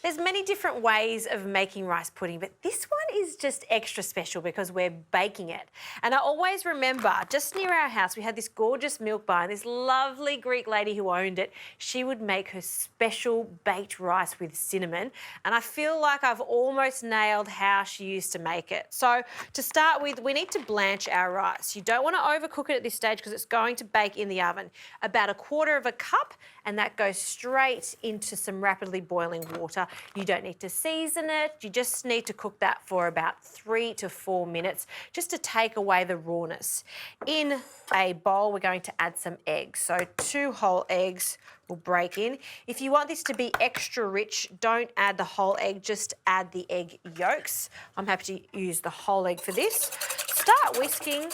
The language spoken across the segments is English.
There's many different ways of making rice pudding, but this one is just extra special because we're baking it. And I always remember, just near our house, we had this gorgeous milk bar, and this lovely Greek lady who owned it, she would make her special baked rice with cinnamon, and I feel like I've almost nailed how she used to make it. So to start with, we need to blanch our rice. You don't want to overcook it at this stage because it's going to bake in the oven. About 1/4 cup, and that goes straight into some rapidly boiling water. You don't need to season it. You just need to cook that for about 3 to 4 minutes just to take away the rawness. In a bowl, we're going to add some eggs. So 2 whole eggs will break in. If you want this to be extra rich, don't add the whole egg, just add the egg yolks. I'm happy to use the whole egg for this. Start whisking,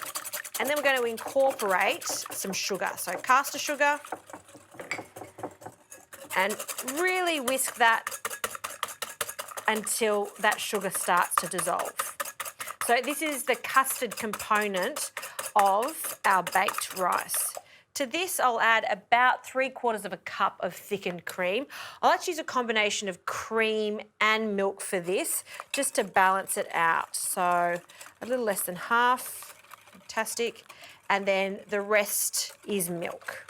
and then we're going to incorporate some sugar. So caster sugar, and really whisk that until that sugar starts to dissolve. So this is the custard component of our baked rice. To this, I'll add about 3/4 cup of thickened cream. I like to use a combination of cream and milk for this, just to balance it out. So a little less than half, fantastic. And then the rest is milk.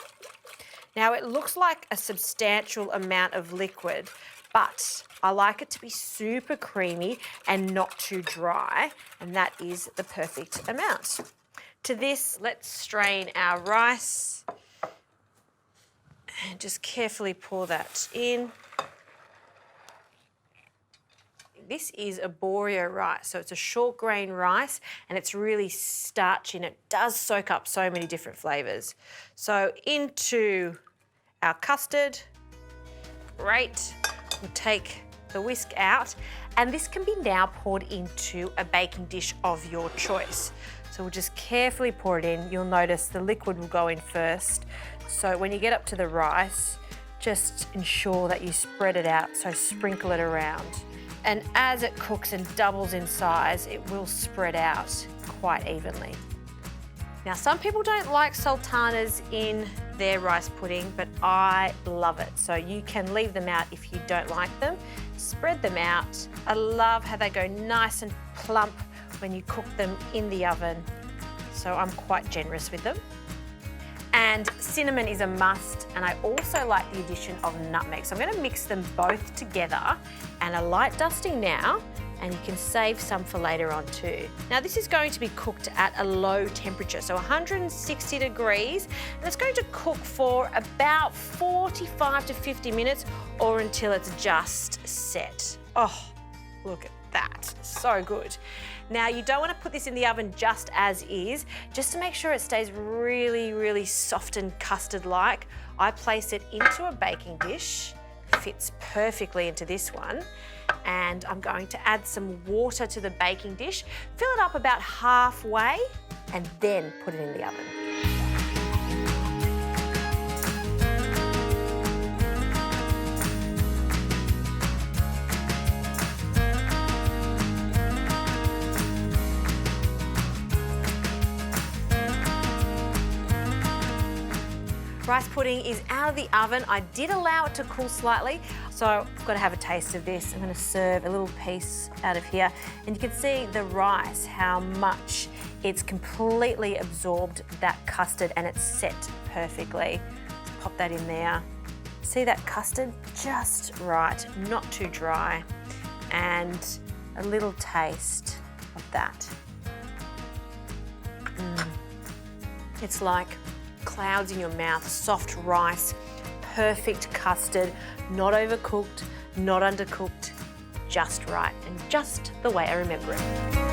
Now, it looks like a substantial amount of liquid, but I like it to be super creamy and not too dry, and that is the perfect amount. To this, let's strain our rice and just carefully pour that in. This is arborio rice, so it's a short grain rice and it's really starchy and it does soak up so many different flavours. So into our custard, great. We'll take the whisk out, and this can be now poured into a baking dish of your choice. So we'll just carefully pour it in. You'll notice the liquid will go in first. So when you get up to the rice, just ensure that you spread it out, so sprinkle it around. And as it cooks and doubles in size, it will spread out quite evenly. Now, some people don't like sultanas in their rice pudding, but I love it. So you can leave them out if you don't like them. Spread them out. I love how they go nice and plump when you cook them in the oven. So I'm quite generous with them. And cinnamon is a must, and I also like the addition of nutmeg. So I'm going to mix them both together, and a light dusting now, and you can save some for later on too. Now, this is going to be cooked at a low temperature, so 160 degrees, and it's going to cook for about 45 to 50 minutes or until it's just set. Oh, look at that, so good. Now, you don't want to put this in the oven just as is, just to make sure it stays really, really soft and custard-like. I place it into a baking dish, fits perfectly into this one, and I'm going to add some water to the baking dish, fill it up about halfway, and then put it in the oven. Rice pudding is out of the oven. I did allow it to cool slightly, so I've got to have a taste of this. I'm going to serve a little piece out of here, and you can see the rice, how much it's completely absorbed that custard and it's set perfectly. Let's pop that in there. See that custard? Just right, not too dry, and a little taste of that. It's like clouds in your mouth, soft rice, perfect custard, not overcooked, not undercooked, just right, and just the way I remember it.